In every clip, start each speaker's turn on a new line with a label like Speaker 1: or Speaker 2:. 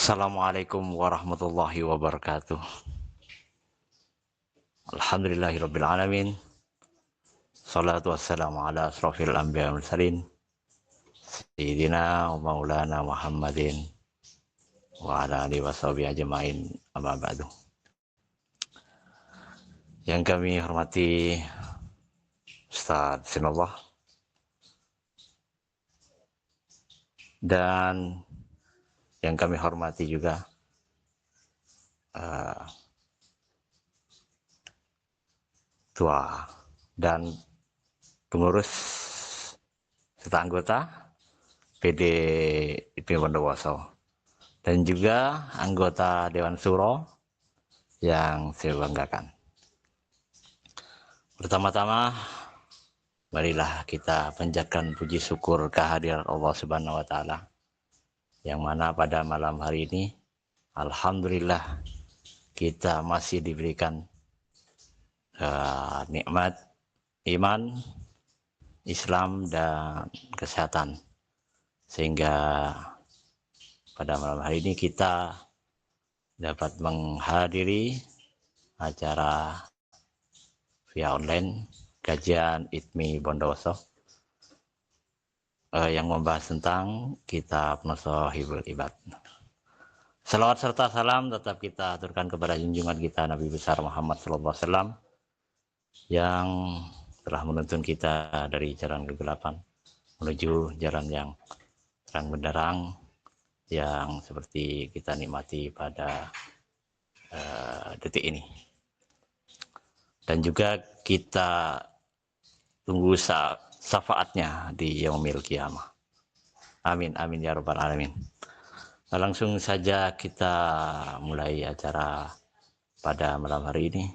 Speaker 1: Assalamualaikum warahmatullahi wabarakatuh. Alhamdulillahirabbil alamin. Shalatu wassalamu ala asrofil anbiya wal mursalin. Sayyidina wa maulana Muhammadin wa ala alihi washabihi ajmain. Amma ba'du. Yang kami hormati Ustaz Sinullah dan yang kami hormati juga Ketua dan pengurus serta anggota PDIP Bondowoso dan juga anggota Dewan Suro yang saya banggakan. Pertama-tama, marilah kita panjatkan puji syukur kehadiran Allah Subhanahu wa Ta'ala, yang mana pada malam hari ini, alhamdulillah, kita masih diberikan nikmat iman, Islam, dan kesehatan, sehingga pada malam hari ini kita dapat menghadiri acara via online kajian ITMI Bondowoso yang membahas tentang kitab Nashahibul Ibad. Salawat serta salam tetap kita aturkan kepada junjungan kita Nabi besar Muhammad SAW yang telah menuntun kita dari jalan kegelapan menuju jalan yang terang benderang yang seperti kita nikmati pada detik ini. Dan juga kita tunggu syafaatnya di yaumil qiyamah. Amin, amin ya rabbal alamin. Langsung saja kita mulai acara pada malam hari ini.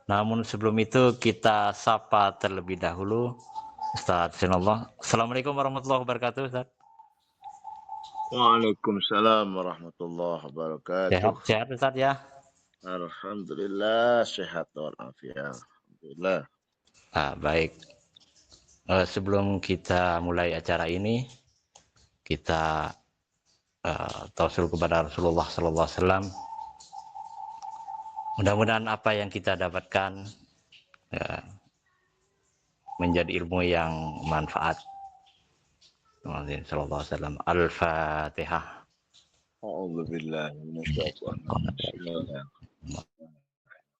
Speaker 1: Namun sebelum itu kita sapa terlebih dahulu Ustaz Sinullah. Assalamualaikum warahmatullahi wabarakatuh, Ustaz.
Speaker 2: Waalaikumsalam warahmatullahi wabarakatuh.
Speaker 1: Sehat Ustaz ya?
Speaker 2: Alhamdulillah sehat walafiat. Alhamdulillah.
Speaker 1: Baik. Sebelum kita mulai acara ini, kita tausul kepada Rasulullah SAW. Mudah-mudahan apa yang kita dapatkan menjadi ilmu yang manfaat. Sallallahu alaihi wasallam. Al-Fatihah.
Speaker 2: A'udzu billahi minasyaitonir rajim.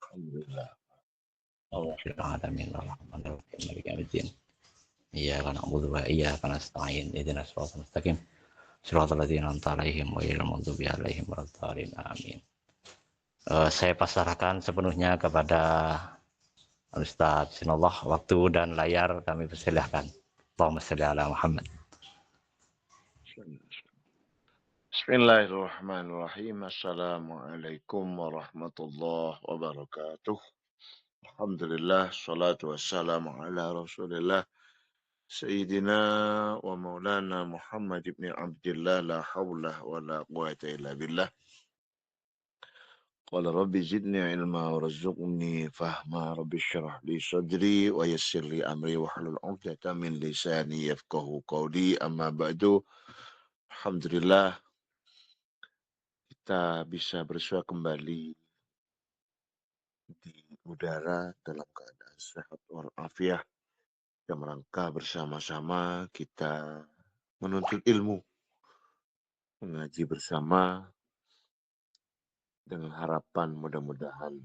Speaker 2: Alhamdulillah.
Speaker 1: Iyyaka na'budu wa iyyaka nasta'in. Ihdinas siratal mustaqim. Shiratal ladzina an'amta 'alaihim ghairil maghdubi 'alaihim waladdallin. Amin. Saya pasrahkan sepenuhnya kepada Ustaz Sinullah. Waktu dan layar kami persilahkan. Allahumma shalli ala Muhammad.
Speaker 2: Bismillahirrahmanirrahim. Assalamualaikum warahmatullahi wabarakatuh. Alhamdulillah, salatu wassalamu ala Rasulillah Sayyidina wa maulana Muhammad ibn Abdillah, la hawla wa la quwata illa billah. Qala rabbi zidni ilma warzuqni fahma, rabbi syrah li sadri wa yassir li amri wa hlul 'uqdatam min lisani yafqahu qawli. Amma ba'du. Alhamdulillah kita bisa bersua kembali di udara dalam keadaan sehat walafiat, dalam rangka bersama-sama kita menuntut ilmu, mengaji bersama, dengan harapan mudah-mudahan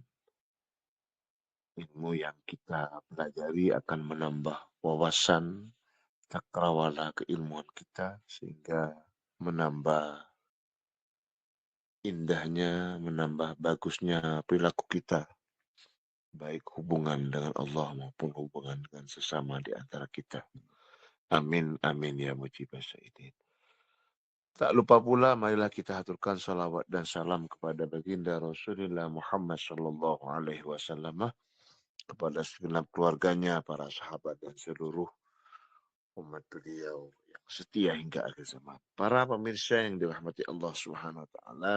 Speaker 2: ilmu yang kita pelajari akan menambah wawasan, cakrawala keilmuan kita, sehingga menambah indahnya, menambah bagusnya perilaku kita, baik hubungan dengan Allah maupun hubungan dengan sesama di antara kita. Amin, amin ya mujibah syaitin. Tak lupa pula, marilah kita haturkan salawat dan salam kepada baginda Rasulullah Muhammad sallallahu alaihi wasallam, kepada segenap keluarganya, para sahabat dan seluruh umat beliau yang setia hingga akhir zaman. Para pemirsa yang dirahmati Allah Subhanahu wa taala,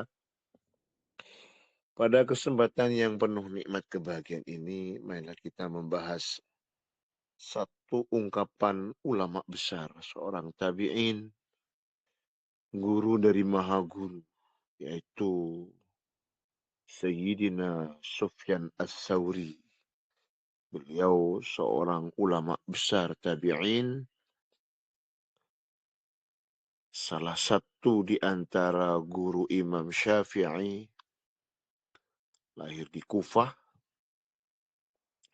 Speaker 2: pada kesempatan yang penuh nikmat kebahagiaan ini, marilah kita membahas satu ungkapan ulama besar, seorang tabi'in, guru dari maha guru, yaitu Sayyidina Sufyan Ats-Tsauri. Beliau seorang ulama besar tabi'in, salah satu di antara guru Imam Syafi'i, lahir di Kufah.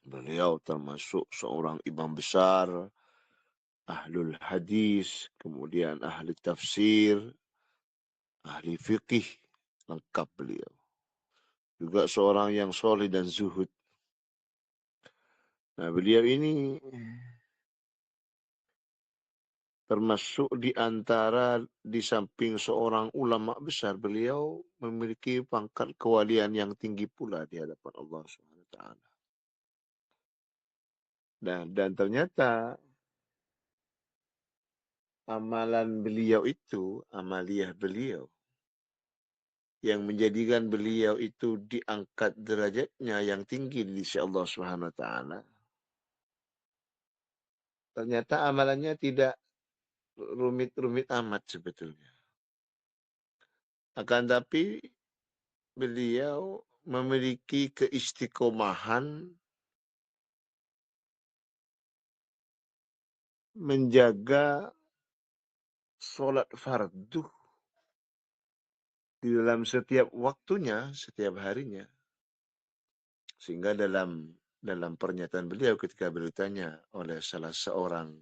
Speaker 2: Beliau termasuk seorang imam besar, ahlul hadis, kemudian ahli tafsir, ahli fikih, lengkap beliau. Juga seorang yang soleh dan zuhud. Nah, beliau ini termasuk di antara di samping seorang ulama besar, beliau memiliki pangkat kewalian yang tinggi pula di hadapan Allah SWT. Dan ternyata amalan beliau itu, amaliyah beliau, yang menjadikan beliau itu diangkat derajatnya yang tinggi di sisi Allah SWT. Ternyata amalannya tidak rumit-rumit amat sebetulnya. Akan tapi beliau memiliki keistiqomahan menjaga sholat fardu di dalam setiap waktunya, setiap harinya. Sehingga dalam pernyataan beliau ketika beliau ditanya oleh salah seorang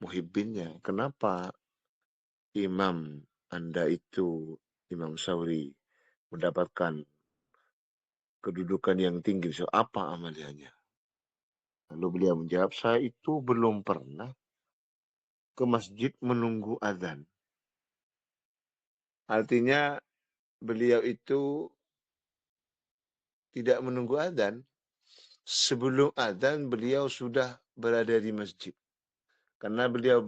Speaker 2: muhibbinnya, kenapa imam Anda itu, Imam Tsauri, mendapatkan kedudukan yang tinggi, so, apa amaliannya? Lalu beliau menjawab, saya itu belum pernah ke masjid menunggu azan. Artinya beliau itu tidak menunggu azan. Sebelum azan beliau sudah berada di masjid. Karena beliau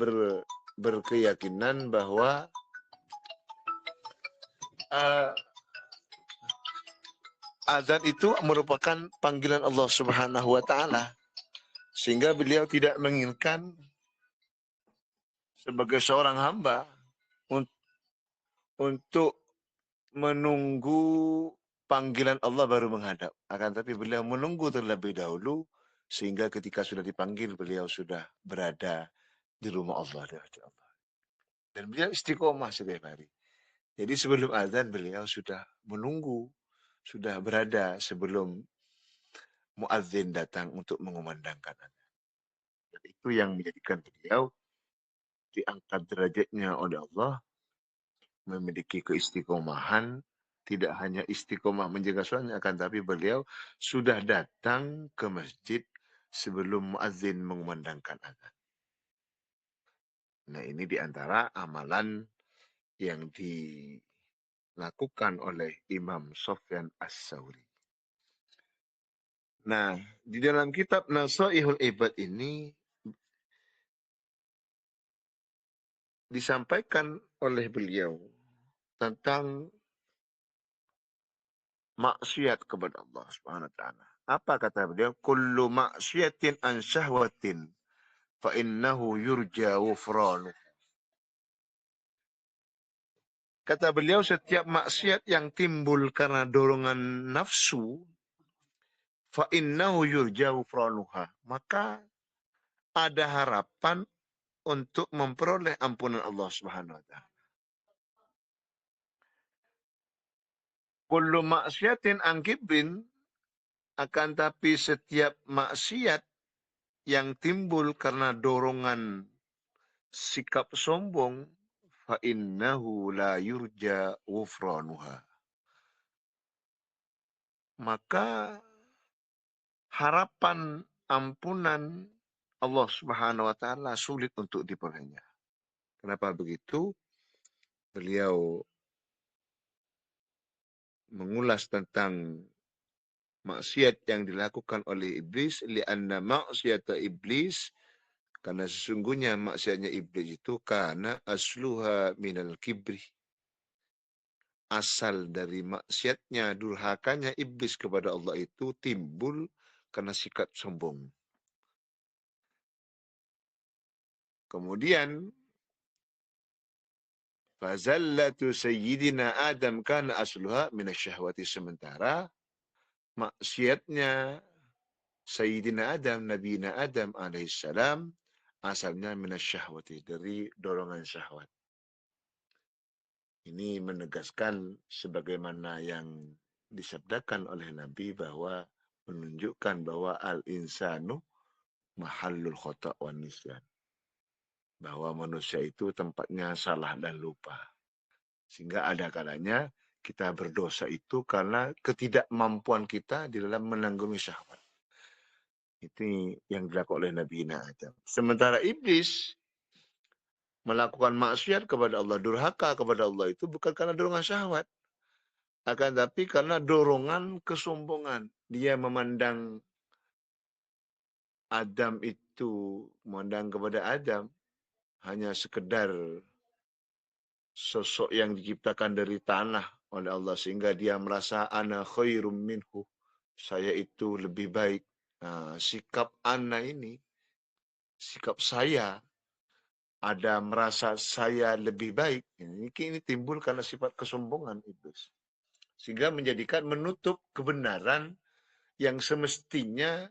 Speaker 2: berkeyakinan bahwa azan itu merupakan panggilan Allah Subhanahu wa taala. Sehingga beliau tidak menginginkan sebagai seorang hamba untuk menunggu panggilan Allah baru menghadap. Akan tapi beliau menunggu terlebih dahulu sehingga ketika sudah dipanggil beliau sudah berada di rumah Allah. Dan beliau istiqomah setiap hari. Jadi sebelum azan beliau sudah menunggu, sudah berada sebelum muadzin datang untuk mengumandangkan azan. Dan itu yang menjadikan beliau diangkat derajatnya oleh Allah, memiliki keistiqomahan, tidak hanya istiqomah menjaga sholatnya, akan tapi beliau sudah datang ke masjid sebelum muadzin mengumandangkan azan. Nah, ini diantara amalan yang dilakukan oleh Imam Sufyan Ats-Tsauri. Nah, di dalam kitab Nasaihul Ibad ini disampaikan oleh beliau tentang maksiat kepada Allah Subhanahu wa taala. Apa kata beliau? Kullu maksiatin an syahwatin fa innahu yurja ghufranu. Kata beliau, setiap maksiat yang timbul karena dorongan nafsu, fa innahu yurja ghufranuha, maka ada harapan untuk memperoleh ampunan Allah Subhanahu wa taala. Kullu maksiatin an kibrin, akan tapi setiap maksiat yang timbul karena dorongan sikap sombong, fa innahu la yurja ghufranuha, maka harapan ampunan Allah Subhanahu wa taala sulit untuk diperolehnya. Kenapa begitu? Beliau mengulas tentang maksiat yang dilakukan oleh iblis, li'anna maksiata iblis, karena sesungguhnya maksiatnya iblis itu karena asluha minal kibri, asal dari maksiatnya, durhakanya iblis kepada Allah itu timbul karena sikap sombong. Kemudian Fazallatu sayyidina Adam kana asluha minasyahwati. Sementara maksiatnya Sayyidina Adam, Nabi Adam alaihissalam, asalnya minasyahwati, dari dorongan syahwat. Ini menegaskan sebagaimana yang disabdakan oleh Nabi bahwa menunjukkan bahwa al-insanu mahallul khata' wan nisyan. Bahwa manusia itu tempatnya salah dan lupa. Sehingga ada kalanya kita berdosa itu karena ketidakmampuan kita di dalam menanggulangi syahwat. Itu yang dilakukan oleh Nabi Adam. Sementara iblis melakukan maksiat kepada Allah, durhaka kepada Allah itu bukan karena dorongan syahwat. Akan tapi karena dorongan kesombongan. Dia memandang Adam itu, memandang kepada Adam hanya sekedar sosok yang diciptakan dari tanah oleh Allah, sehingga dia merasa ana khairum minhu, saya itu lebih baik. Nah, sikap ana ini, sikap saya, ada merasa saya lebih baik, ini timbul karena sifat kesombongan iblis, sehingga menjadikan menutup kebenaran yang semestinya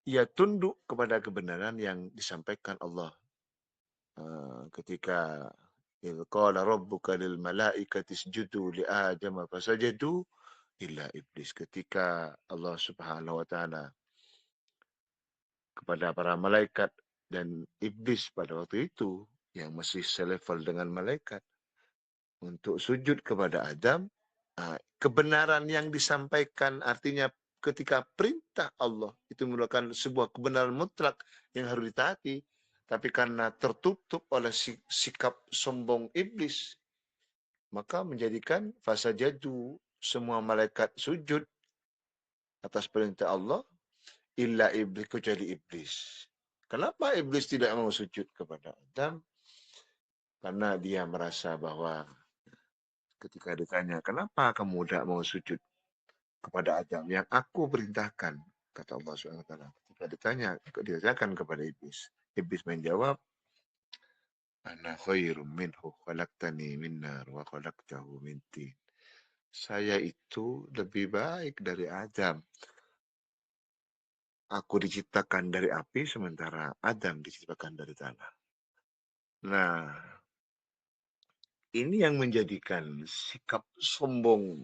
Speaker 2: ia tunduk kepada kebenaran yang disampaikan Allah ketika idh qala rabbuka lil malaikati isjudu li Adam fasajadu illa iblis. Ketika Allah Subhanahu wa taala kepada para malaikat dan iblis pada waktu itu yang masih selevel dengan malaikat untuk sujud kepada Adam, kebenaran yang disampaikan artinya ketika perintah Allah itu merupakan sebuah kebenaran mutlak yang harus ditaati, tapi karena tertutup oleh sikap sombong iblis, maka menjadikan fasajadu, semua malaikat sujud atas perintah Allah, illa iblis, kecuali iblis. Kenapa iblis tidak mau sujud kepada Adam? Karena dia merasa bahwa ketika ditanya, kenapa kamu tidak mau sujud kepada Adam yang aku perintahkan, kata Allah SWT. Ketika ditanyakan kepada iblis, iblis menjawab, ana khairum minhu khalaqtani min nar wa khalaqtahu min tin. Saya itu lebih baik dari Adam. Aku diciptakan dari api, sementara Adam diciptakan dari tanah. Nah, ini yang menjadikan sikap sombong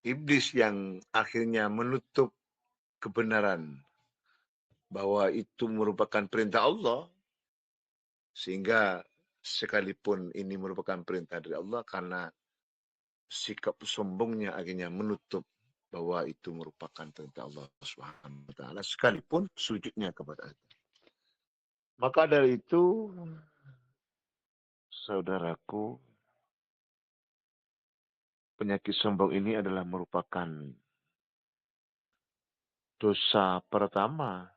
Speaker 2: iblis yang akhirnya menutup kebenaran bahwa itu merupakan perintah Allah, sehingga sekalipun ini merupakan perintah dari Allah, karena sikap sombongnya akhirnya menutup bahwa itu merupakan perintah Allah Subhanahu wa taala, sekalipun sujudnya kepada Allah. Maka dari itu, saudaraku, penyakit sombong ini adalah merupakan dosa pertama,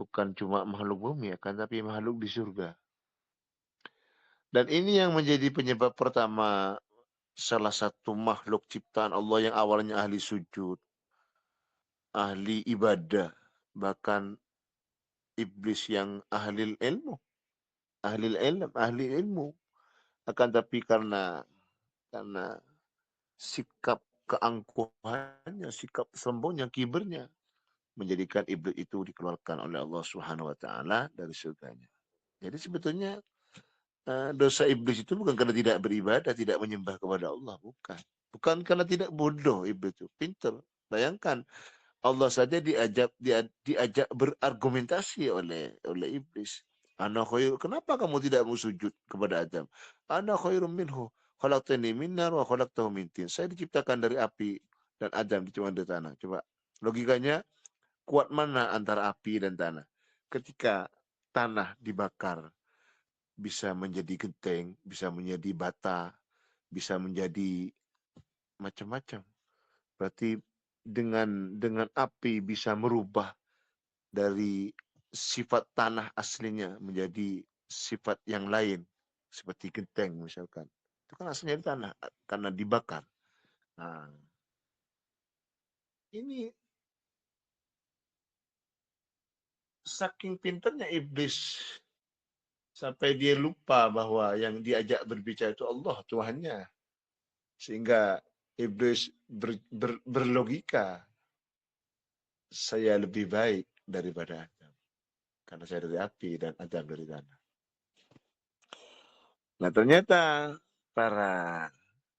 Speaker 2: bukan cuma makhluk bumi, akan tapi makhluk di surga. Dan ini yang menjadi penyebab pertama salah satu makhluk ciptaan Allah yang awalnya ahli sujud, ahli ibadah, bahkan iblis yang ahli ilmu, ahli ilmu. Akan tapi karena sikap keangkuhannya, sikap sombongnya, kibernya, menjadikan iblis itu dikeluarkan oleh Allah Subhanahu wa taala dari surganya. Jadi sebetulnya dosa iblis itu bukan karena tidak beribadah, tidak menyembah kepada Allah, bukan. Bukan karena tidak bodoh iblis itu, pintar. Bayangkan Allah saja diajak berargumentasi oleh iblis. Ana khair, kenapa kamu tidak mau sujud kepada Adam? Ana khairum minhu, khalaqtani min nar wa khalaqtahu min tin. Saya diciptakan dari api dan Adam diciptakan dari tanah. Coba logikanya, kuat mana antara api dan tanah? Ketika tanah dibakar bisa menjadi genteng, bisa menjadi bata, bisa menjadi macam-macam. Berarti dengan api bisa merubah dari sifat tanah aslinya menjadi sifat yang lain, seperti genteng misalkan. Itu kan aslinya di tanah karena dibakar. Nah, ini saking pintarnya iblis, sampai dia lupa bahwa yang diajak berbicara itu Allah, Tuhannya. Sehingga iblis berlogika, saya lebih baik daripada Adam. Karena saya dari api dan Adam dari tanah. Nah ternyata para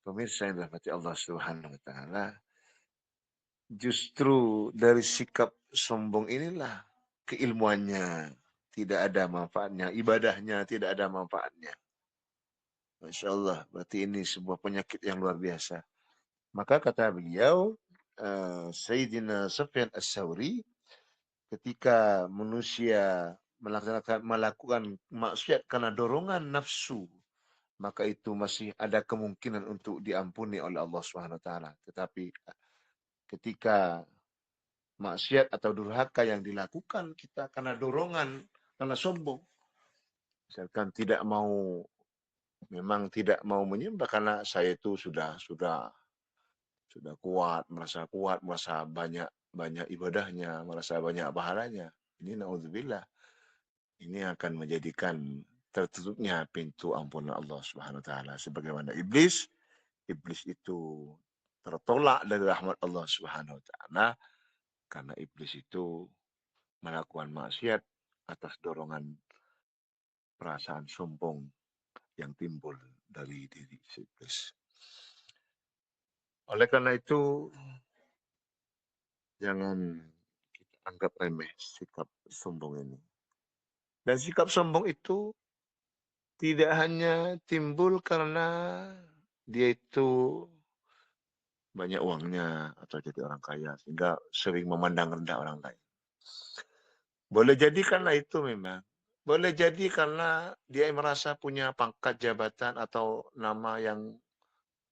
Speaker 2: pemirsa yang dirahmati Allah Subhanahu wa taala, justru dari sikap sombong inilah keilmuannya tidak ada manfaatnya, ibadahnya tidak ada manfaatnya. Masya Allah, berarti ini sebuah penyakit yang luar biasa. Maka kata beliau, Sayyidina Sufyan As-Sawri, ketika manusia melakukan maksiat karena dorongan nafsu, maka itu masih ada kemungkinan untuk diampuni oleh Allah Subhanahu wa taala. Tetapi ketika maksiat atau durhaka yang dilakukan kita karena dorongan, karena sombong, misalkan memang tidak mau menyembah karena saya itu sudah kuat, merasa banyak ibadahnya, merasa banyak pahalanya. Ini naudzubillah. Ini akan menjadikan tertutupnya pintu ampunan Allah Subhanahu wa taala. Sebagaimana iblis itu tertolak dari rahmat Allah Subhanahu wa taala karena iblis itu melakukan maksiat atas dorongan perasaan sombong yang timbul dari diri iblis. Oleh karena itu, jangan kita anggap remeh sikap sombong ini. Dan sikap sombong itu tidak hanya timbul karena dia itu banyak uangnya atau jadi orang kaya sehingga sering memandang rendah orang lain. Boleh jadi karena itu memang. Boleh jadi karena dia merasa punya pangkat jabatan atau nama yang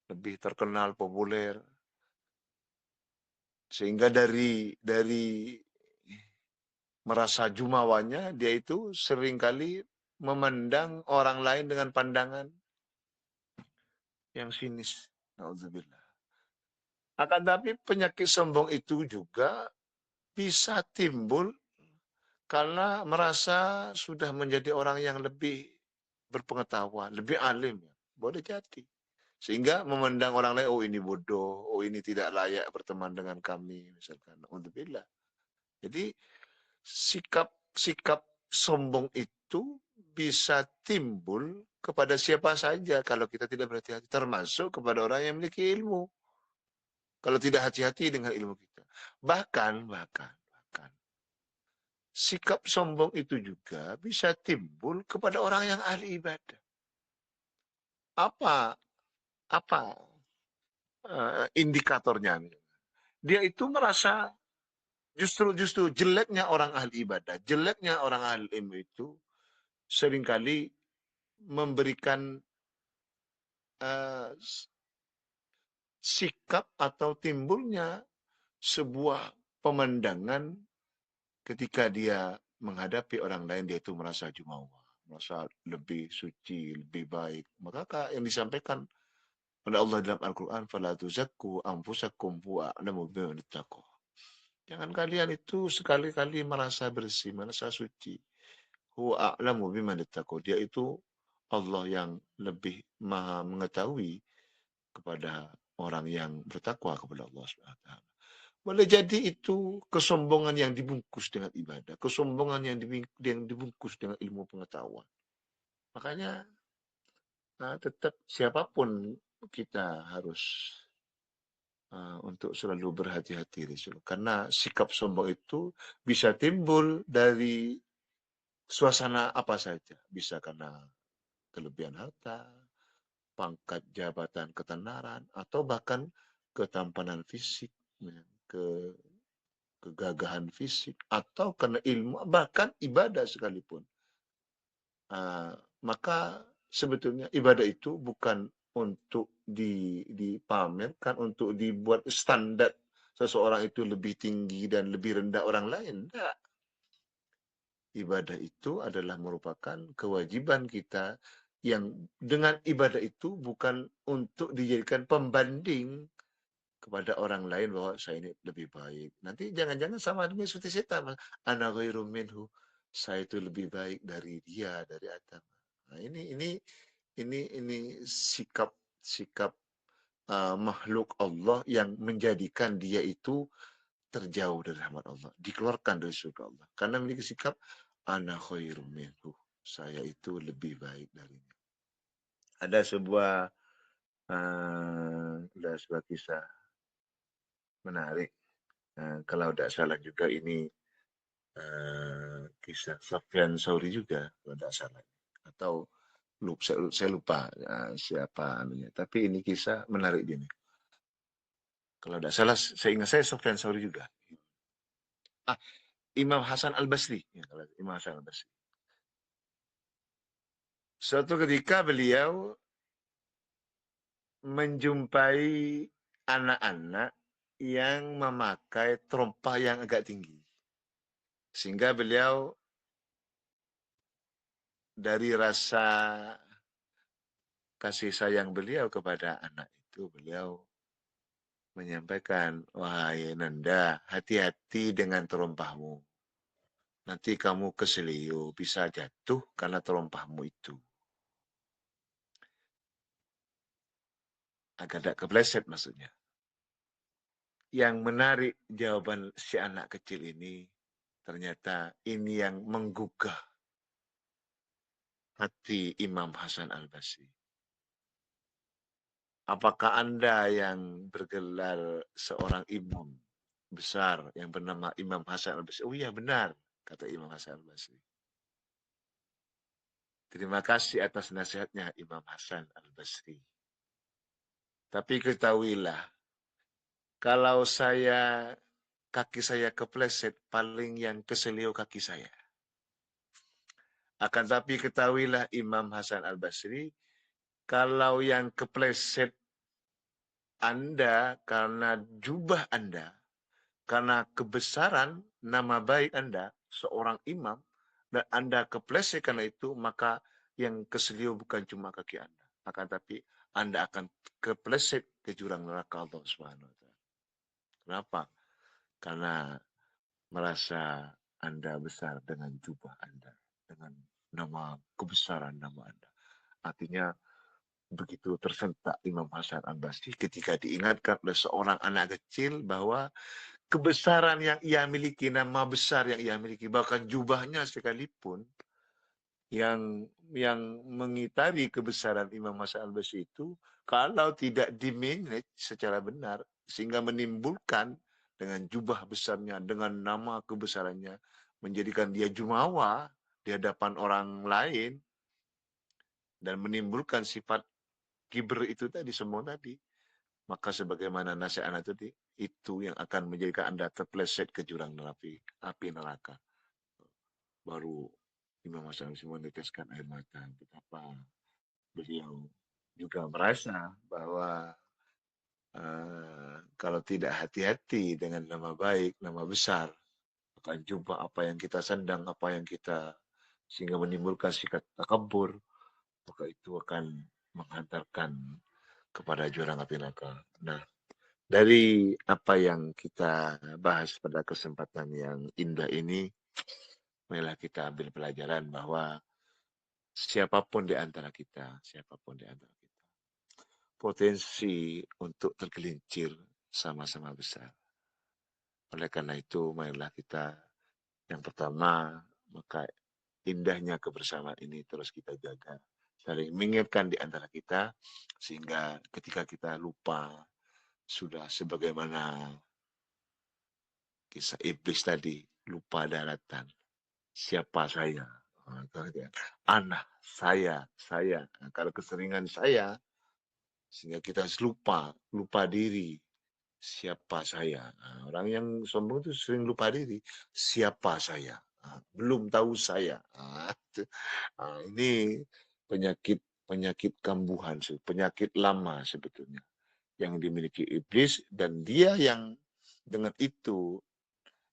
Speaker 2: lebih terkenal, populer. Sehingga dari merasa jumawanya, dia itu seringkali memandang orang lain dengan pandangan yang sinis. Na'udzubillah. Akan tapi penyakit sombong itu juga bisa timbul karena merasa sudah menjadi orang yang lebih berpengetahuan, lebih alim. Boleh jadi. Sehingga memandang orang lain, oh ini bodoh, oh ini tidak layak berteman dengan kami. Misalkan, alhamdulillah. Jadi sikap sombong itu bisa timbul kepada siapa saja kalau kita tidak berhati-hati. Termasuk kepada orang yang memiliki ilmu. Kalau tidak hati-hati dengan ilmu kita. Bahkan, sikap sombong itu juga bisa timbul kepada orang yang ahli ibadah. Apa indikatornya? Dia itu merasa justru jeleknya orang ahli ibadah, jeleknya orang ahli ilmu itu seringkali memberikan sikap atau timbulnya sebuah pemandangan ketika dia menghadapi orang lain, dia itu merasa jumawa, merasa lebih suci, lebih baik. Maka yang disampaikan oleh Allah dalam Al-Quran, فَلَا تُزَكُّوا أَنفُسَكُمْ هُوَ أَعْلَمُ بِمَنِ اتَّقَىٰ. Jangan kalian itu sekali-kali merasa bersih, merasa suci. Huwa a'lamu biman ittaqo. Dia itu Allah yang lebih maha mengetahui kepada orang yang bertakwa kepada Allah Subhanahu wa taala. Boleh jadi itu kesombongan yang dibungkus dengan ibadah, kesombongan yang dibungkus dengan ilmu pengetahuan. Makanya tetap siapapun kita harus untuk selalu berhati-hati, karena sikap sombong itu bisa timbul dari suasana apa saja. Bisa karena kelebihan harta, pangkat jabatan, ketenaran, atau bahkan ketampanan fisik, kegagahan fisik, atau karena ilmu, bahkan ibadah sekalipun. Maka sebetulnya ibadah itu bukan untuk dipamerkan, untuk dibuat standar seseorang itu lebih tinggi dan lebih rendah orang lain. Tidak. Ibadah itu adalah merupakan kewajiban kita yang dengan ibadah itu bukan untuk dijadikan pembanding kepada orang lain bahwa saya ini lebih baik. Nanti jangan-jangan sama seperti setan. Ana ghairu minhu. Saya itu lebih baik dari dia, dari Adam. Nah, ini sikap makhluk Allah yang menjadikan dia itu terjauh dari rahmat Allah, dikeluarkan dari surga Allah. Karena memiliki sikap ana khairum minhu. Saya itu lebih baik darinya. Ada sebuah kisah menarik. Kalau tidak salah juga ini kisah Sufyan Tsauri juga, kalau tidak salah. Atau saya lupa siapa anunya. Tapi ini kisah menarik gini. Kalau tidak salah, saya ingat saya Sufyan Tsauri juga. Imam Hasan Al-Basri. Ya, Imam Hasan Al-Basri. Suatu ketika beliau menjumpai anak-anak yang memakai terompah yang agak tinggi. Sehingga beliau dari rasa kasih sayang beliau kepada anak itu, beliau menyampaikan, wahai Nanda, hati-hati dengan terompahmu. Nanti kamu keselio, bisa jatuh karena terompahmu itu. Agak tidak kepleset maksudnya. Yang menarik jawaban si anak kecil ini, ternyata ini yang menggugah hati Imam Hasan Al-Basri. Apakah Anda yang bergelar seorang imam besar yang bernama Imam Hasan Al-Basri? Oh iya benar, kata Imam Hasan Al-Basri. Terima kasih atas nasihatnya Imam Hasan Al-Basri. Tapi ketahuilah, kalau kaki saya kepleset, paling yang keselio kaki saya. Akan tapi ketahuilah Imam Hasan Al-Basri, kalau yang kepleset Anda karena jubah Anda, karena kebesaran nama baik Anda, seorang imam, dan Anda kepleset karena itu, maka yang keselio bukan cuma kaki Anda. Akan tapi Anda akan kepleset ke jurang neraka Allah Subhanahu wa taala. Kenapa? Karena merasa Anda besar dengan jubah Anda, dengan nama kebesaran nama Anda. Artinya begitu tersentak Imam Hasan Al-Basri ketika diingatkan oleh seorang anak kecil bahwa kebesaran yang ia miliki, nama besar yang ia miliki, bahkan jubahnya sekalipun yang mengitari kebesaran Imam Hasan Al-Basri itu, kalau tidak dimanage secara benar, sehingga menimbulkan dengan jubah besarnya, dengan nama kebesarannya, menjadikan dia jumawa di hadapan orang lain, dan menimbulkan sifat kibr itu tadi, semua tadi, maka sebagaimana nasihat anak tadi, itu yang akan menjadikan Anda terpleset ke jurang api neraka. Baru Imam Hasan meneteskan air mata. Betapa beliau juga merasa bahwa kalau tidak hati-hati dengan nama baik, nama besar, akan jumpa apa yang kita sandang, apa yang kita, sehingga menimbulkan sikap takabur, maka itu akan menghantarkan kepada jurang api neraka. Nah, dari apa yang kita bahas pada kesempatan yang indah ini, marilah kita ambil pelajaran bahwa siapapun di antara kita, potensi untuk tergelincir sama-sama besar. Oleh karena itu, marilah kita yang pertama, maka indahnya kebersamaan ini terus kita jaga. Saling mengingatkan di antara kita, sehingga ketika kita lupa, sudah sebagaimana kisah iblis tadi, lupa daratan. Siapa saya? Anak saya. Nah, kalau keseringan saya, sehingga kita lupa diri. Siapa saya? Nah, orang yang sombong itu sering lupa diri. Siapa saya? Nah, belum tahu saya. Ini penyakit kambuhan, penyakit lama sebetulnya yang dimiliki iblis, dan dia yang dengan itu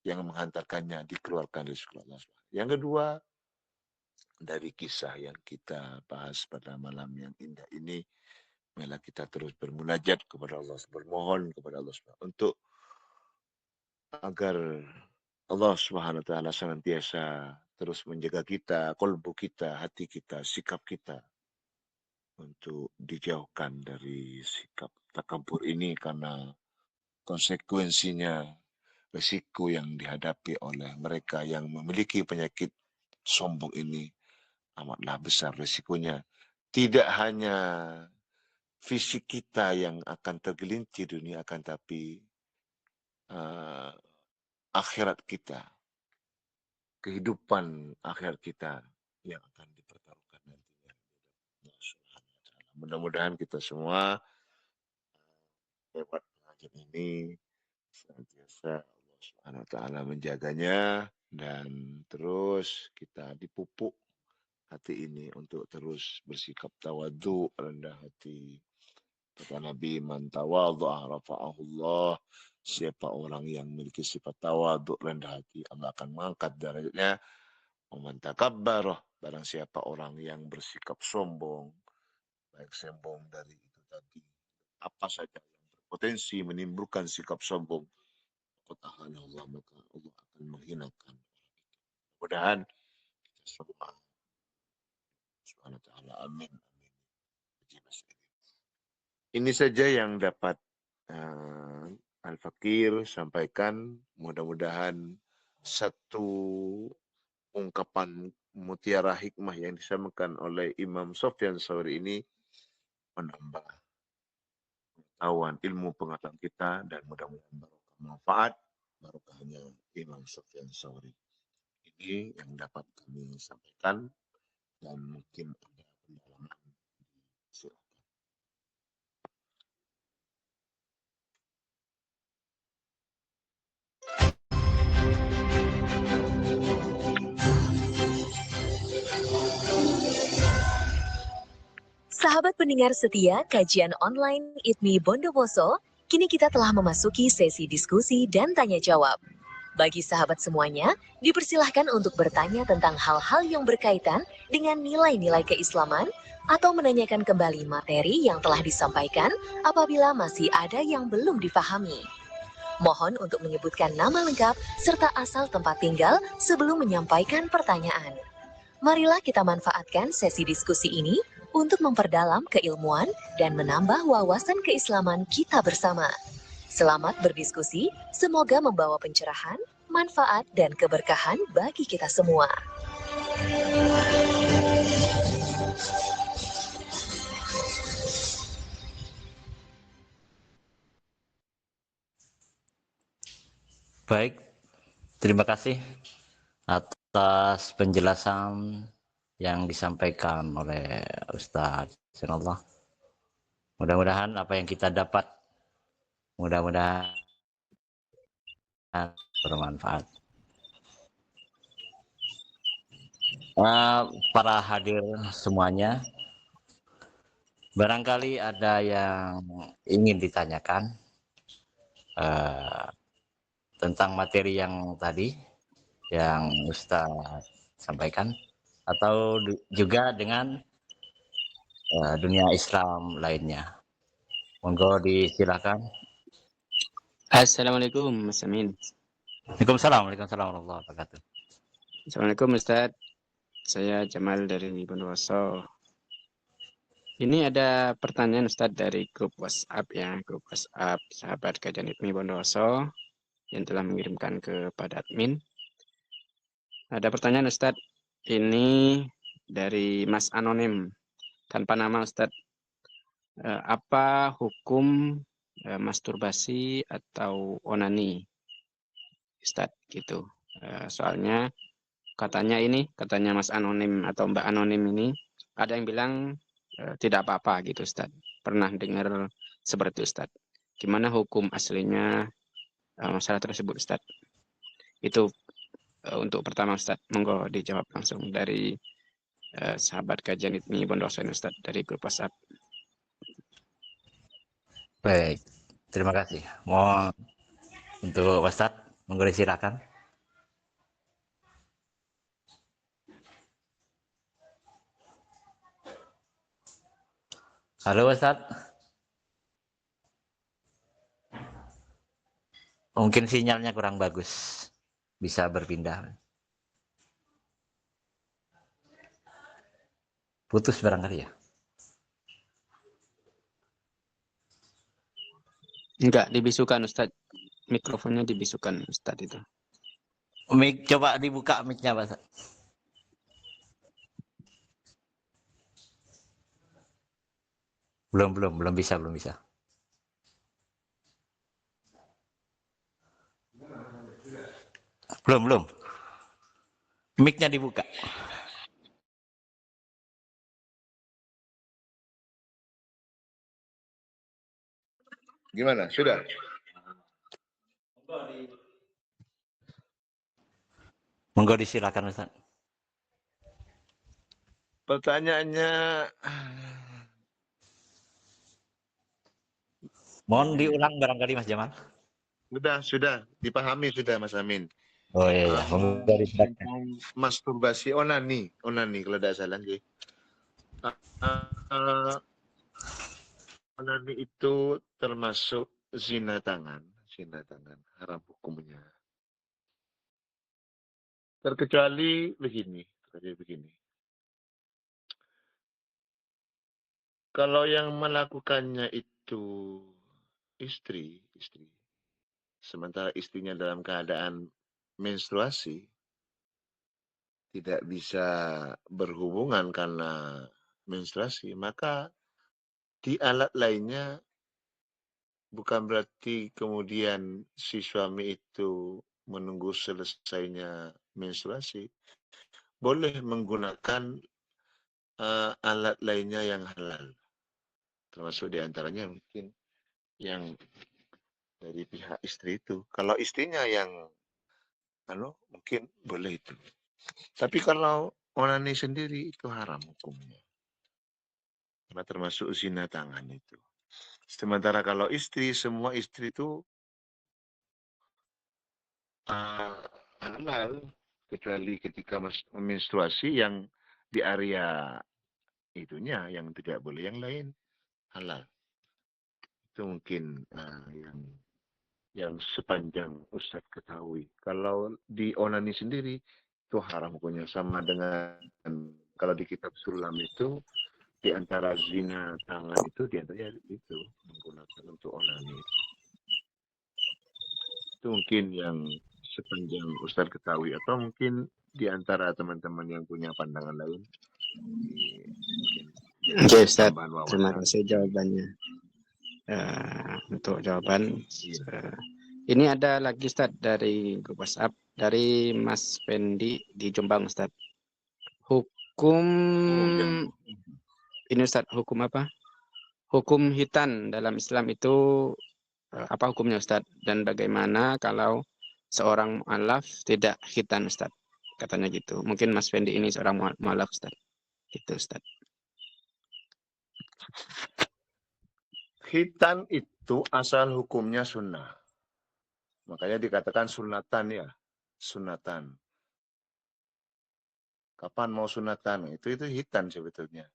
Speaker 2: yang menghantarkannya dikeluarkan dari surga Allah. Yang kedua, dari kisah yang kita bahas pada malam yang indah ini, marilah kita terus bermunajat kepada Allah, bermohon kepada Allah untuk agar Allah Subhanahu wa taala senantiasa terus menjaga kita, kolbu kita, hati kita, sikap kita untuk dijauhkan dari sikap takabur ini, karena konsekuensinya risiko yang dihadapi oleh mereka yang memiliki penyakit sombong ini amatlah besar risikonya. Tidak hanya fisik kita yang akan tergelincir dunia, akan tapi uh, akhirat kita, kehidupan akhirat kita yang akan dipertaruhkan nantinya. Mudah-mudahan kita semua lewat pengajian ini senantiasa Allah Subhanahu wa taala menjaganya, dan terus kita dipupuk hati ini untuk terus bersikap tawadhu, rendah hati. Kata Nabi, man tawadhu'a rafa'ahullah. Siapa orang yang memiliki sifat tawadhu, rendah hati, Allah akan mengangkat derajatnya. Wa man takabbara, barang siapa orang yang bersikap sombong, baik sombong dari itu tadi, apa saja yang berpotensi menimbulkan sikap sombong, Allah, maka Allah akan menghinakan. Mudah-mudahan kita semua Subhanahu wa ta'ala, amin, amin. Ini saja yang dapat Al-Fakir sampaikan. Mudah-mudahan satu ungkapan mutiara hikmah yang disampaikan oleh Imam Sufyan Tsauri ini menambah pengetahuan, ilmu pengetahuan kita, dan mudah-mudahan barokah manfaat barokahnya Imam Sufyan Tsauri. Ini yang dapat kami sampaikan, dan mungkin ada pendalaman. Silakan.
Speaker 3: Sahabat pendengar setia kajian online ITMI Bondowoso, kini kita telah memasuki sesi diskusi dan tanya jawab. Bagi sahabat semuanya, dipersilahkan untuk bertanya tentang hal-hal yang berkaitan dengan nilai-nilai keislaman atau menanyakan kembali materi yang telah disampaikan apabila masih ada yang belum difahami. Mohon untuk menyebutkan nama lengkap serta asal tempat tinggal sebelum menyampaikan pertanyaan. Marilah kita manfaatkan sesi diskusi ini untuk memperdalam keilmuan dan menambah wawasan keislaman kita bersama. Selamat berdiskusi, semoga membawa pencerahan, manfaat, dan keberkahan bagi kita semua.
Speaker 1: Baik, terima kasih atas penjelasan yang disampaikan oleh Ustadz Sanallah. Mudah-mudahan apa yang kita dapat, mudah-mudahan bermanfaat. Para hadir semuanya, barangkali ada yang ingin ditanyakan tentang materi yang tadi yang Ustadz sampaikan, atau juga dengan dunia Islam lainnya. Monggo disilakan.
Speaker 4: Assalamualaikum Mas Amin.
Speaker 1: Waalaikumsalam warahmatullahi wabarakatuh.
Speaker 4: Assalamualaikum Ustaz. Saya Jamal dari Bondowoso. Ini ada pertanyaan Ustaz dari grup WhatsApp ya, grup WhatsApp sahabat kajian ITMI Bondowoso yang telah mengirimkan kepada admin. Ada pertanyaan Ustaz, ini dari Mas Anonim tanpa nama Ustaz. Apa hukum masturbasi atau onani Ustaz gitu. Soalnya katanya Mas Anonim atau Mbak Anonim ini ada yang bilang tidak apa-apa gitu Ustaz. Pernah dengar seperti itu Ustaz. Gimana hukum aslinya masalah tersebut Ustaz? Itu untuk pertama Ustaz. Monggo dijawab langsung dari sahabat kajian ITMI Bondowoso Ustaz dari grup WhatsApp.
Speaker 1: Baik, terima kasih. Mau untuk Ustadz, monggo disilakan. Halo Ustadz. Mungkin sinyalnya kurang bagus. Bisa berpindah. Putus barangkali ya.
Speaker 4: Enggak, dibisukan Ustaz. Mikrofonnya dibisukan Ustaz itu.
Speaker 1: Mic, coba dibuka mic-nya, Pak. Belum bisa. Belum. Mic-nya dibuka.
Speaker 2: Gimana? Sudah?
Speaker 1: Monggo disilakan, Ustaz.
Speaker 2: Pertanyaannya,
Speaker 1: Mohon diulang barangkali Mas Jamal.
Speaker 2: sudah dipahami sudah Mas Amin.
Speaker 1: Oh iya, monggo disilakan.
Speaker 2: Tentang masturbasi onani kalau tidak salah nggih. Onani itu termasuk zina tangan haram hukumnya. Terkecuali begini. Kalau yang melakukannya itu istri, sementara istrinya dalam keadaan menstruasi, tidak bisa berhubungan karena menstruasi, maka di alat lainnya bukan berarti kemudian si suami itu menunggu selesainya menstruasi. Boleh menggunakan alat lainnya yang halal. Termasuk diantaranya mungkin yang dari pihak istri itu. Kalau istrinya yang mungkin boleh itu. Tapi kalau onani sendiri itu haram hukumnya. Karena termasuk zina tangan itu. Sementara kalau semua istri itu halal, kecuali ketika menstruasi yang di area itunya, yang tidak boleh, yang lain halal. Itu mungkin yang sepanjang Ustadz ketahui. Kalau di onani sendiri, itu haram hukumnya. Sama dengan kalau di kitab sulam itu, di antara zina tangan itu, di antaranya itu menggunakan untuk onani. Itu mungkin yang sepanjang Ustadz ketahui, atau mungkin di antara teman-teman yang punya pandangan lain.
Speaker 4: Oke Ustaz, terima kasih jawabannya. Untuk jawaban ini ada lagi Ustaz dari grup WhatsApp dari Mas Fendi di Jombang Ustaz. Hukum ini Ustaz, hukum apa? Hukum hitan dalam Islam itu apa hukumnya Ustaz? Dan bagaimana kalau seorang mu'alaf tidak hitan Ustaz? Katanya gitu. Mungkin Mas Fendi ini seorang mu'alaf Ustaz. Gitu Ustaz.
Speaker 2: Khitan itu asal hukumnya sunnah. Makanya dikatakan sunatan ya. Sunatan. Kapan mau sunatan? Itu khitan sebetulnya.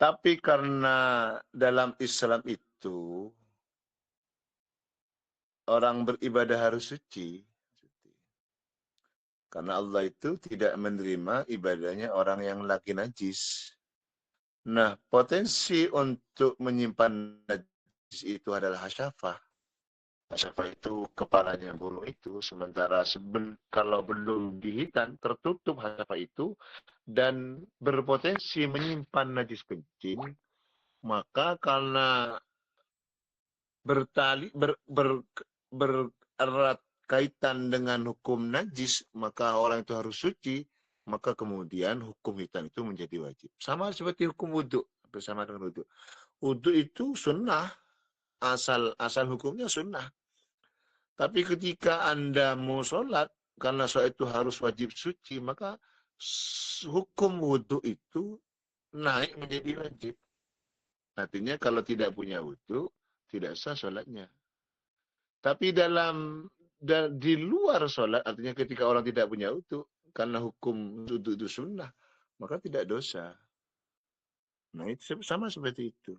Speaker 2: Tapi karena dalam Islam itu orang beribadah harus suci. Karena Allah itu tidak menerima ibadahnya orang yang lagi najis. Nah, potensi untuk menyimpan najis itu adalah hasyafah. Hasyafah itu kepalanya burung itu, sementara kalau belum dihitan, tertutup hasyafah itu, dan berpotensi menyimpan najis kencing, maka karena bererat kaitan dengan hukum najis, maka orang itu harus suci, maka kemudian hukum hitan itu menjadi wajib. Sama seperti hukum wudhu, bersama dengan wudhu. Wudhu itu sunnah, asal hukumnya sunnah. Tapi ketika Anda mau sholat, karena sholat itu harus wajib suci, maka hukum wudhu itu naik menjadi wajib. Artinya kalau tidak punya wudhu, tidak sah sholatnya. Tapi di luar sholat, artinya ketika orang tidak punya wudhu, karena hukum wudhu itu sunnah, maka tidak dosa. Nah, itu sama seperti itu.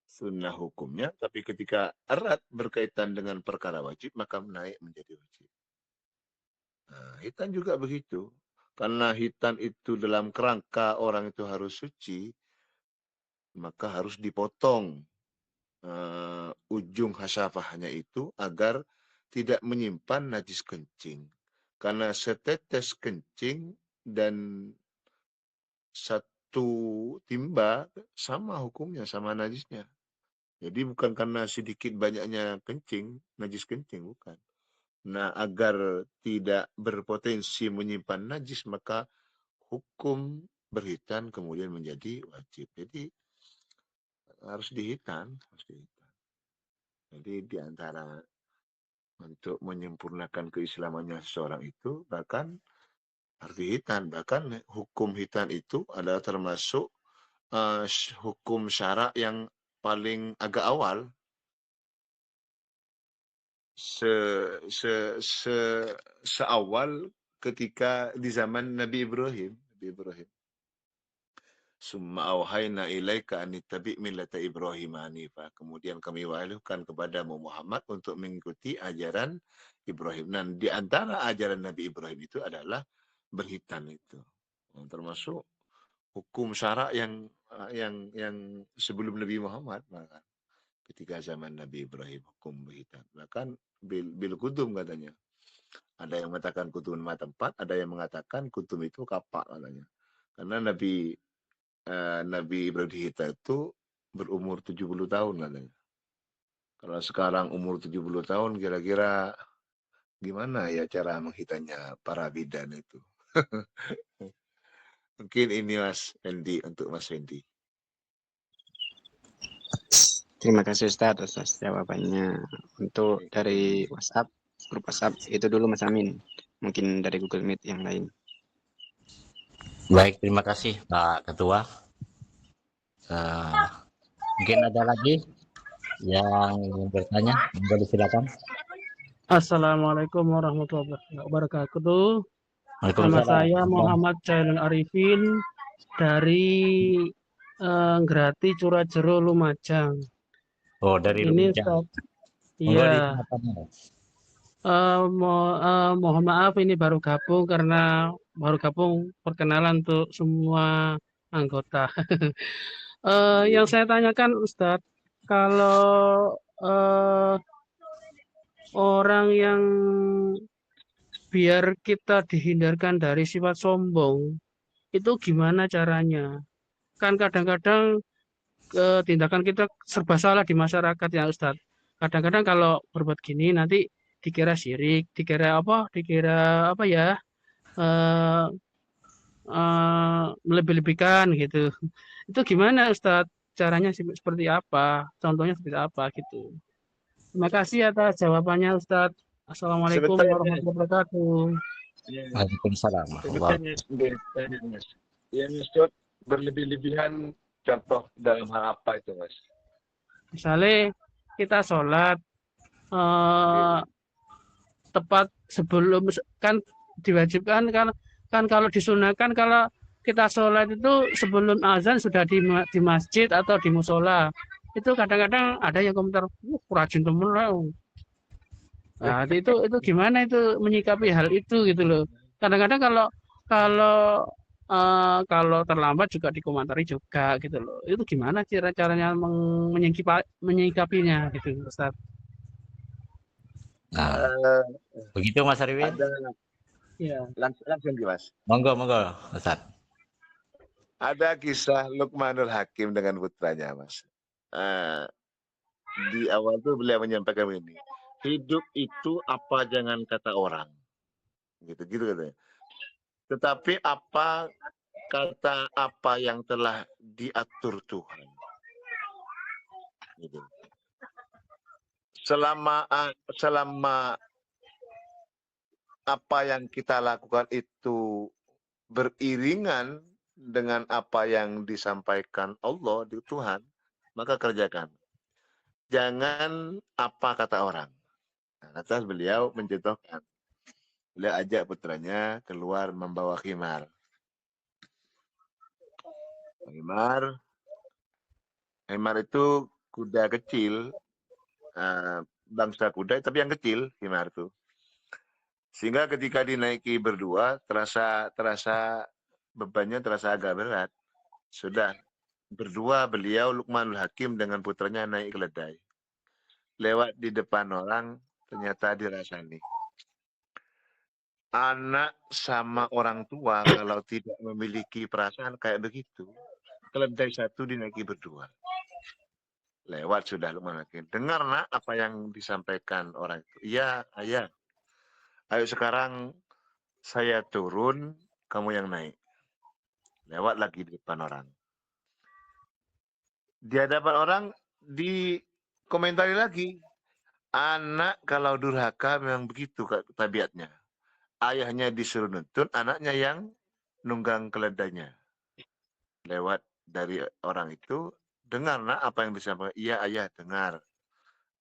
Speaker 2: Sunnah hukumnya, tapi ketika erat berkaitan dengan perkara wajib, maka naik menjadi wajib. Nah, hitan juga begitu. karena hitan itu dalam kerangka orang itu harus suci, maka harus dipotong ujung hasafahnya itu agar tidak menyimpan najis kencing. Karena setetes kencing dan satu timba sama hukumnya, sama najisnya. Jadi bukan karena sedikit banyaknya kencing, najis kencing, bukan. Nah, agar tidak berpotensi menyimpan najis, maka hukum berhitan kemudian menjadi wajib. Jadi harus dihitan, harus dihitan. Jadi di antara untuk menyempurnakan keislamannya seseorang itu bahkan harus dihitan. Bahkan hukum hitan itu adalah termasuk hukum syarak yang paling agak awal seawal ketika di zaman Nabi Ibrahim. Summa auhayna ilaika an ittabi' millata Ibrahim hanifa. Kemudian kami wahyukan kepadamu Muhammad untuk mengikuti ajaran Ibrahim. Dan di antara ajaran Nabi Ibrahim itu adalah berhitan itu. Termasuk hukum syarak yang sebelum Nabi Muhammad, bahkan ketika zaman Nabi Ibrahim hukum berhitan. Bahkan bil kudum katanya. Ada yang mengatakan kutun mata tempat, ada yang mengatakan kutum itu kapak katanya. Karena Nabi Ibrahim Hita itu berumur 70 tahun katanya. Kalau sekarang umur 70 tahun, kira-kira gimana ya cara menghitanya para bidan itu? Mungkin ini Mas Fendi, untuk Mas Fendi.
Speaker 4: Terima kasih Ustadz atas jawabannya. Untuk dari WhatsApp, grup WhatsApp itu dulu Mas Amin. Mungkin dari Google Meet yang lain.
Speaker 1: Baik, terima kasih Pak Ketua. Mungkin ada lagi yang ingin bertanya, boleh silakan.
Speaker 5: Assalamualaikum warahmatullahi wabarakatuh. Nama
Speaker 1: Waalaikumsalam.
Speaker 5: saya Muhammad Jailun Arifin dari Grati Curajero Lumajang.
Speaker 1: Oh, dari
Speaker 5: Ini
Speaker 1: Lumajang.
Speaker 5: Ustaz.
Speaker 1: Monggo
Speaker 5: Iya.
Speaker 1: disilakan.
Speaker 5: Mohon maaf ini baru gabung karena perkenalan untuk semua anggota. Yang saya tanyakan Ustadz, kalau orang yang biar kita dihindarkan dari sifat sombong, itu gimana caranya? Kan kadang-kadang tindakan kita serba salah di masyarakat ya Ustadz. Kadang-kadang kalau berbuat gini nanti dikira syirik, dikira apa ya, melebih-lebihkan gitu. Itu gimana Ustadz? Caranya seperti apa? Contohnya seperti apa gitu. Terima kasih atas jawabannya Ustadz. Assalamualaikum warahmatullahi wabarakatuh.
Speaker 1: Waalaikumsalam.
Speaker 2: Yang Ustaz berlebih-lebihan, contoh dalam hal apa itu Mas?
Speaker 5: Misalnya kita sholat tepat sebelum, kan diwajibkan kan kalau disunahkan kalau kita sholat itu sebelum azan sudah di masjid atau di musola. Itu kadang-kadang ada yang komentar, rajin temen lah. Nah, itu gimana itu menyikapi hal itu gitu loh. Kadang-kadang kalau terlambat juga dikomentari juga gitu loh. Itu gimana caranya menyikapinya gitu, Ustaz?
Speaker 1: Nah, begitu Mas Arifin?
Speaker 5: Ya.
Speaker 2: Langsung Mas.
Speaker 1: Monggo, Ustaz.
Speaker 2: Ada kisah Luqmanul Hakim dengan putranya Mas. Di awal tuh beliau menyampaikan ini, hidup itu apa jangan kata orang, gitu katanya. Tetapi apa kata apa yang telah diatur Tuhan, gitu. Selama apa yang kita lakukan itu beriringan dengan apa yang disampaikan Allah di Tuhan, maka kerjakan. Jangan apa kata orang. Nah, atas beliau mencontohkan. Beliau ajak putranya keluar membawa khimar. Khimar itu kuda kecil, bangsa kuda tapi yang kecil khimar itu. Sehingga ketika dinaiki berdua, terasa bebannya terasa agak berat. Sudah berdua beliau Luqmanul Hakim dengan putranya naik keledai. Lewat di depan orang, ternyata dirasani. Anak sama orang tua kalau tidak memiliki perasaan kayak begitu, keledai satu dinaiki berdua. Lewat sudah Luqmanul Hakim. Dengar nak apa yang disampaikan orang itu. Iya, ayah. Ayo sekarang saya turun, kamu yang naik. Lewat lagi di depan orang. Di hadapan orang dikomentari lagi. Anak kalau durhaka memang begitu tabiatnya. Ayahnya disuruh nuntun, anaknya yang nunggang keledainya. Lewat dari orang itu, dengar nak apa yang disampaikan. Iya ayah, dengar.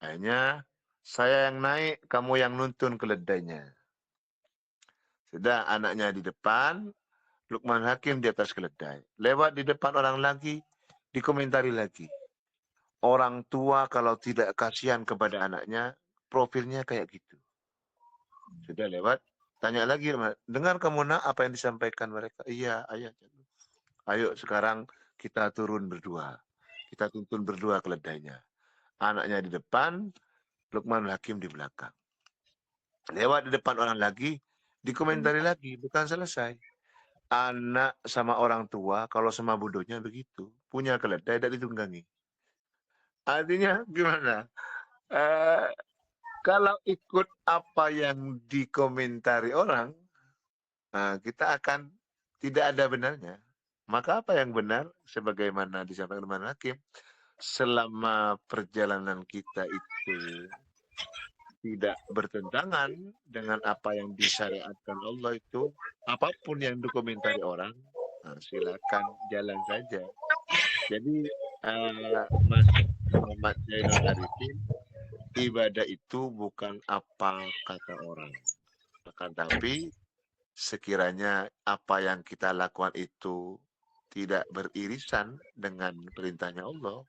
Speaker 2: Akhirnya saya yang naik, kamu yang nuntun keledainya. Sudah anaknya di depan, Luqman Hakim di atas keledai. Lewat di depan orang lagi, dikomentari lagi. Orang tua kalau tidak kasihan kepada anaknya, profilnya kayak gitu. Sudah lewat, tanya lagi, dengar kamu nak apa yang disampaikan mereka? Iya, ayah. Ayo sekarang kita turun berdua. Kita tuntun berdua keledainya. Anaknya di depan, Luqmanul Hakim di belakang. Lewat di depan orang lagi, dikomentari lagi, bukan selesai. Anak sama orang tua, kalau sama bodohnya begitu, punya keledai tidak ditunggangi. Artinya gimana? Kalau ikut apa yang dikomentari orang, kita akan tidak ada benarnya. Maka apa yang benar, sebagaimana disampaikan oleh Hakim, selama perjalanan kita itu tidak bertentangan dengan apa yang disyariatkan Allah itu, apapun yang dikomentari orang, silakan jalan saja. Jadi Mas Muhammad Zainal Arifin, ibadah itu bukan apa kata orang, akan tapi sekiranya apa yang kita lakukan itu tidak beririsan dengan perintahnya Allah,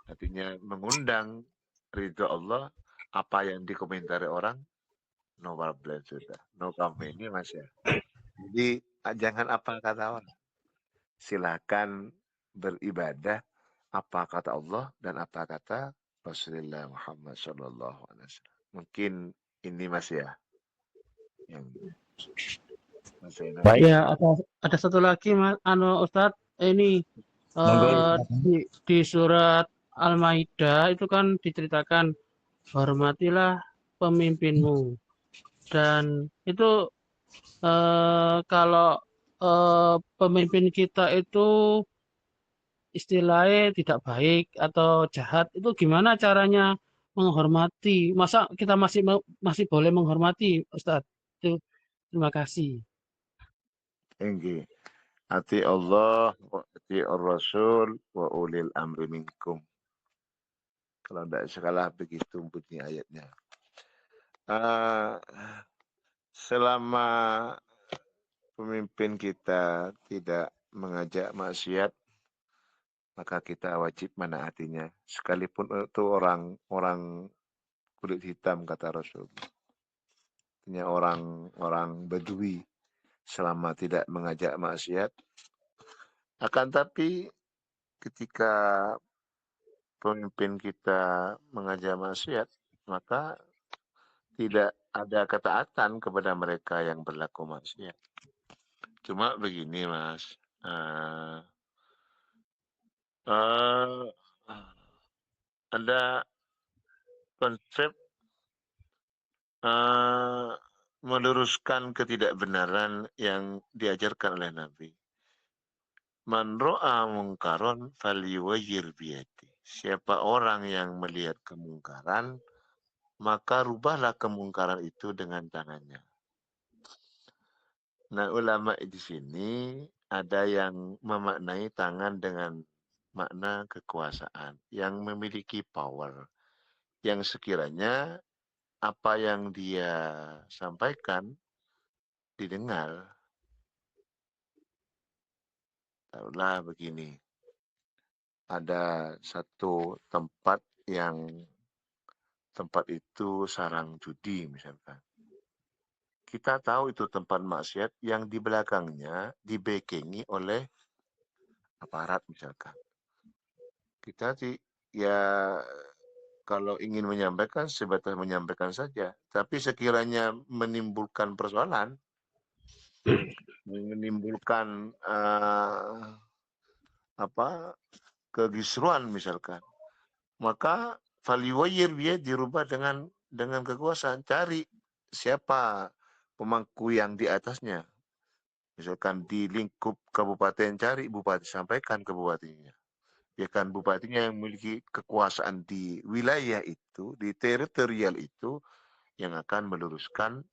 Speaker 2: artinya mengundang ridho Allah, apa yang dikomentari orang, no problem sudah, no comment ini Mas ya. Jadi jangan apa kata orang, silakan beribadah apa kata Allah dan apa kata Rasulullah Muhammad Sallallahu Alaihi Wasallam. Mungkin ini Mas ya yang Mas Zainal.
Speaker 1: Baik,
Speaker 5: Ya, ada satu lagi Mas, Ustadz, ini
Speaker 1: monggo.
Speaker 5: di surat Al-Maidah itu kan diceritakan hormatilah pemimpinmu, dan itu kalau pemimpin kita itu istilahnya tidak baik atau jahat, itu gimana caranya menghormati? Masa kita masih boleh menghormati, Ustadz? Itu, terima kasih.
Speaker 2: Tinggi. Ati Allah wa ati Rasul wa ulil amri minkum. Kalau tidak salah begitu bunyi ayatnya. Selama pemimpin kita tidak mengajak maksiat, maka kita wajib menaatinya. Sekalipun itu orang kulit hitam, kata Rasul. Artinya orang Badui, selama tidak mengajak maksiat. Akan tapi ketika pemimpin kita mengajak maksiat, maka tidak ada ketaatan kepada mereka yang berlaku maksiat. Cuma begini Mas, ada konsep meluruskan ketidakbenaran yang diajarkan oleh Nabi. Man ro'a mungkaron falyughayyir biyadi. Siapa orang yang melihat kemungkaran, maka rubahlah kemungkaran itu dengan tangannya. Nah, ulama di sini ada yang memaknai tangan dengan makna kekuasaan, yang memiliki power, yang sekiranya apa yang dia sampaikan didengar. Taruhlah begini, ada satu tempat itu sarang judi misalkan. kita tahu itu tempat maksiat yang di belakangnya di-backingi oleh aparat misalkan. Kita ya kalau ingin menyampaikan sebatas menyampaikan saja, tapi sekiranya menimbulkan persoalan, menimbulkan kegisruan misalkan, maka faliwayir dia dirubah dengan kekuasaan. Cari siapa pemangku yang di atasnya. Misalkan di lingkup kabupaten, cari bupati, sampaikan ke bupatinya. Ya kan bupatinya yang memiliki kekuasaan di wilayah itu, di teritorial itu, yang akan meluruskan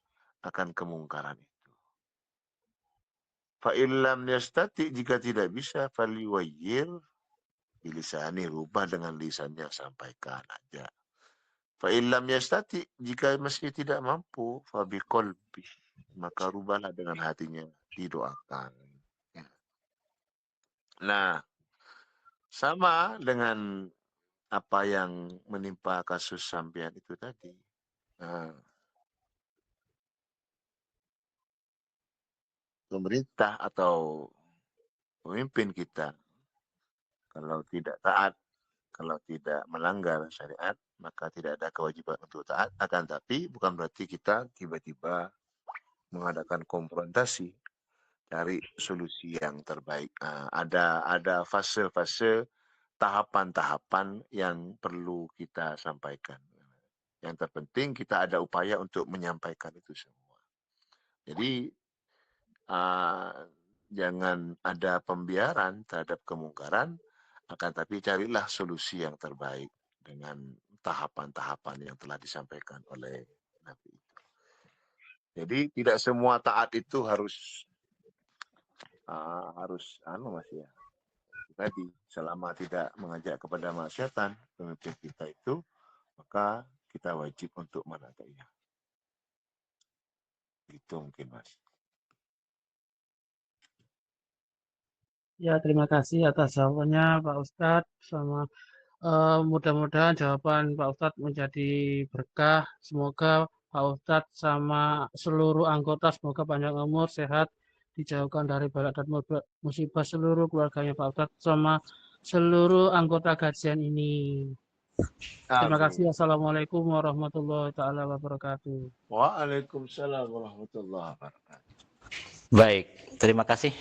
Speaker 2: akan kemungkaran itu. Fa'illam yastati, jika tidak bisa, faliwayir bilisani, rubah dengan lisannya, sampaikan aja. Fa'illam yastati, jika masih tidak mampu, fabiqolbi, maka rubahlah dengan hatinya, didoakan. Ya. Nah, sama dengan apa yang menimpa kasus sampean itu tadi. Nah, pemerintah atau pemimpin kita kalau tidak taat, kalau tidak melanggar syariat, maka tidak ada kewajiban untuk taat. Akan tapi bukan berarti kita tiba-tiba mengadakan konfrontasi, cari solusi yang terbaik. Nah, ada fase-fase, tahapan-tahapan yang perlu kita sampaikan. Yang terpenting kita ada upaya untuk menyampaikan itu semua. Jadi jangan ada pembiaran terhadap kemungkaran, akan tapi carilah solusi yang terbaik dengan tahapan-tahapan yang telah disampaikan oleh Nabi itu. Jadi tidak semua taat itu harus Mas ya. Tadi selama tidak mengajak kepada maksiatan pemimpin kita itu, maka kita wajib untuk menatainya. Itu mungkin Mas.
Speaker 5: Ya, terima kasih atas jawabannya Pak Ustadz. Sama mudah-mudahan jawaban Pak Ustadz menjadi berkah. Semoga Pak Ustadz sama seluruh anggota semoga panjang umur, sehat, dijauhkan dari balak dan musibah seluruh keluarganya Pak Ustadz sama seluruh anggota kajian ini. Terima kasih. Assalamualaikum warahmatullahi taala wabarakatuh.
Speaker 2: Waalaikumsalam warahmatullahi wabarakatuh.
Speaker 1: Baik, terima kasih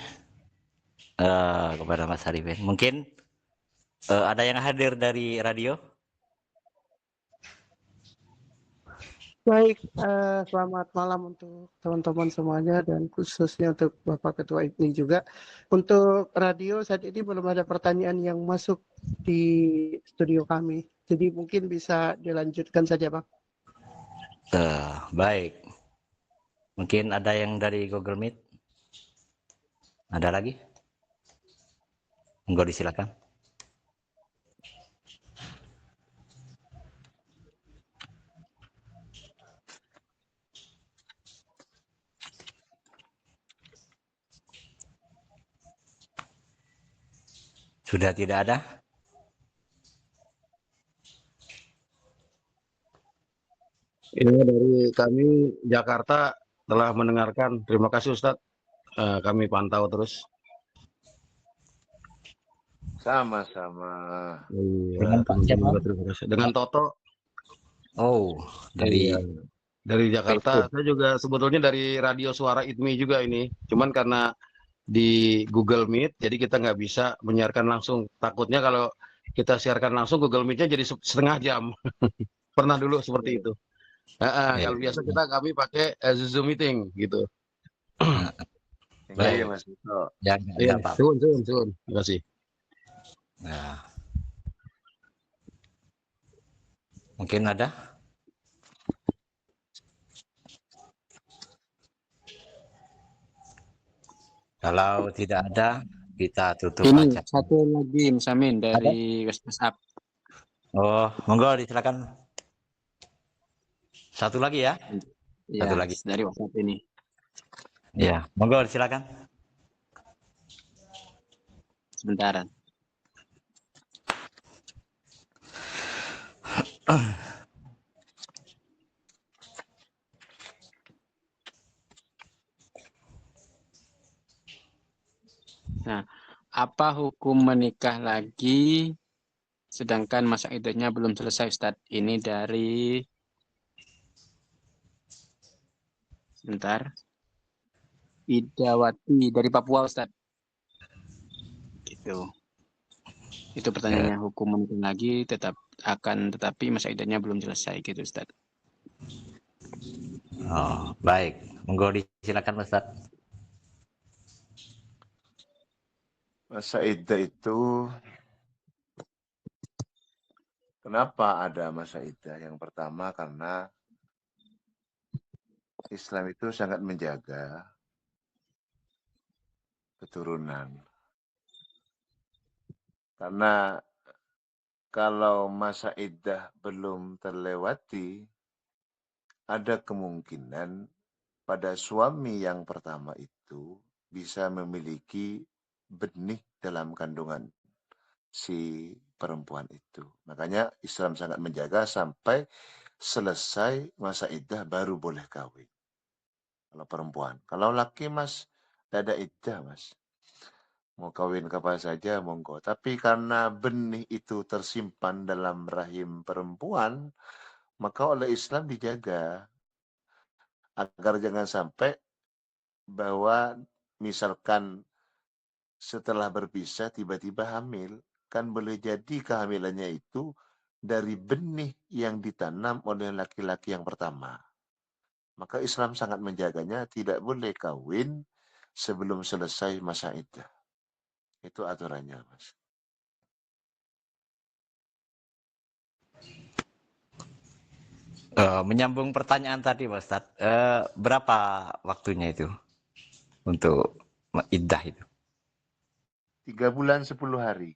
Speaker 1: kepada Mas Arifin. Mungkin ada yang hadir dari radio?
Speaker 6: Baik, selamat malam untuk teman-teman semuanya dan khususnya untuk Bapak Ketua IPNI juga. Untuk radio saat ini belum ada pertanyaan yang masuk di studio kami. Jadi mungkin bisa dilanjutkan saja, Pak.
Speaker 1: Baik. Mungkin ada yang dari Google Meet? Ada lagi? Monggo disilakan. Sudah tidak ada?
Speaker 7: Ini dari kami Jakarta telah mendengarkan. Terima kasih Ustadz. Kami pantau terus.
Speaker 2: Sama-sama.
Speaker 7: Iya,
Speaker 1: Dengan Pak siapa?
Speaker 7: terima kasih. Dengan Toto.
Speaker 1: Oh, dari
Speaker 7: Dari Jakarta.
Speaker 1: Facebook.
Speaker 7: Saya juga sebetulnya dari Radio Suara ITMI juga ini. Cuman karena di Google Meet, jadi kita nggak bisa menyiarkan langsung. Takutnya kalau kita siarkan langsung, Google Meet-nya jadi setengah jam. Pernah dulu seperti itu. Kalau biasa kami pakai Zoom meeting gitu.
Speaker 2: Baik, Mas Toto.
Speaker 1: Ya, Pak.
Speaker 7: Sun. Terima kasih.
Speaker 1: Nah. Mungkin ada? Kalau tidak ada, kita tutup
Speaker 4: Ini
Speaker 1: aja.
Speaker 4: satu lagi Musamin dari WhatsApp.
Speaker 1: Oh, monggo disilakan. Satu lagi ya?
Speaker 4: Ya,
Speaker 1: Satu lagi.
Speaker 4: dari WhatsApp ini.
Speaker 1: Ya, monggo disilakan.
Speaker 4: Sebentaran. apa hukum menikah lagi sedangkan masa iddahnya belum selesai, Ustadz? Ini dari sebentar. Idawati dari Papua, Ustadz. Gitu. Itu pertanyaannya, hukum menikah lagi tetapi masa iddahnya belum selesai gitu, Ustadz.
Speaker 1: Oh, baik. Monggo disilakan Ustaz.
Speaker 2: Masa iddah itu, kenapa ada masa iddah? Yang pertama karena Islam itu sangat menjaga keturunan. Karena kalau masa iddah belum terlewati, ada kemungkinan pada suami yang pertama itu bisa memiliki benih dalam kandungan si perempuan itu. Makanya Islam sangat menjaga sampai selesai masa iddah baru boleh kawin. Kalau perempuan. Kalau laki Mas, tidak ada iddah Mas. Mau kawin kapan saja monggo. Tapi karena benih itu tersimpan dalam rahim perempuan, maka oleh Islam dijaga agar jangan sampai bahwa misalkan setelah berpisah tiba-tiba hamil, kan boleh jadi kehamilannya itu dari benih yang ditanam oleh laki-laki yang pertama. Maka Islam sangat menjaganya, tidak boleh kawin sebelum selesai masa iddah. Itu aturannya, Mas.
Speaker 1: Menyambung pertanyaan tadi Pak Ustaz, berapa waktunya itu untuk iddah itu?
Speaker 2: 3 bulan 10 hari.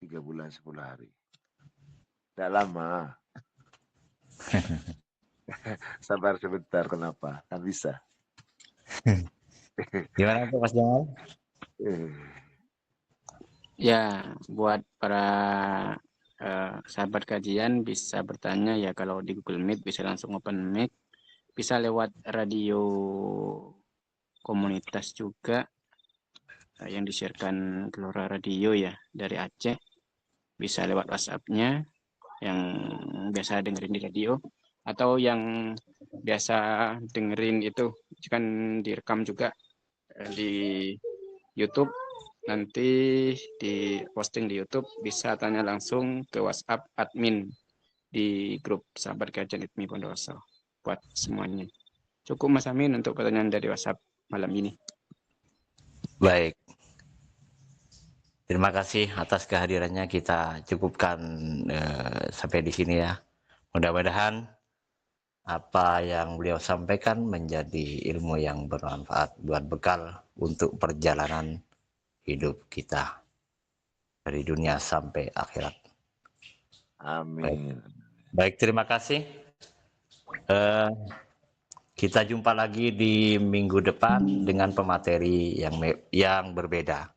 Speaker 2: 3 bulan 10 hari. Tidak lama. Sabar sebentar, kenapa? Kan bisa.
Speaker 1: Gimana tuh Mas Jamal?
Speaker 4: Ya, buat para sahabat kajian bisa bertanya ya, kalau di Google Meet bisa langsung open mic, bisa lewat radio komunitas juga yang disiarkan Gelora Radio ya dari Aceh, bisa lewat WhatsApp-nya yang biasa dengerin di radio, atau yang biasa dengerin itu kan direkam juga di YouTube. Nanti di posting di YouTube, bisa tanya langsung ke WhatsApp admin di grup sahabat kajian ITMI Bondowoso buat semuanya. Cukup Mas Amin untuk pertanyaan dari WhatsApp malam ini.
Speaker 1: Baik. Terima kasih atas kehadirannya, kita cukupkan sampai di sini ya. Mudah-mudahan apa yang beliau sampaikan menjadi ilmu yang bermanfaat buat bekal untuk perjalanan hidup kita dari dunia sampai akhirat.
Speaker 2: Amin.
Speaker 1: Baik, terima kasih. Kita jumpa lagi di minggu depan dengan pemateri yang berbeda.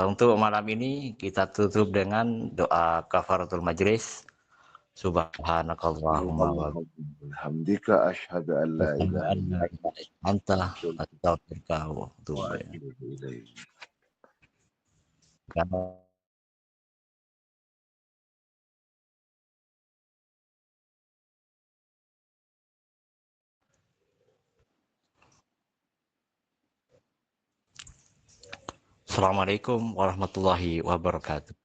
Speaker 1: Untuk malam ini kita tutup dengan doa kafaratul majlis. Subhanakallahumma wa
Speaker 2: Alhamdulillah asyhadu an la ilaha illa
Speaker 1: anta astaghfiruka wa atubu ilaik. Assalamualaikum warahmatullahi wabarakatuh.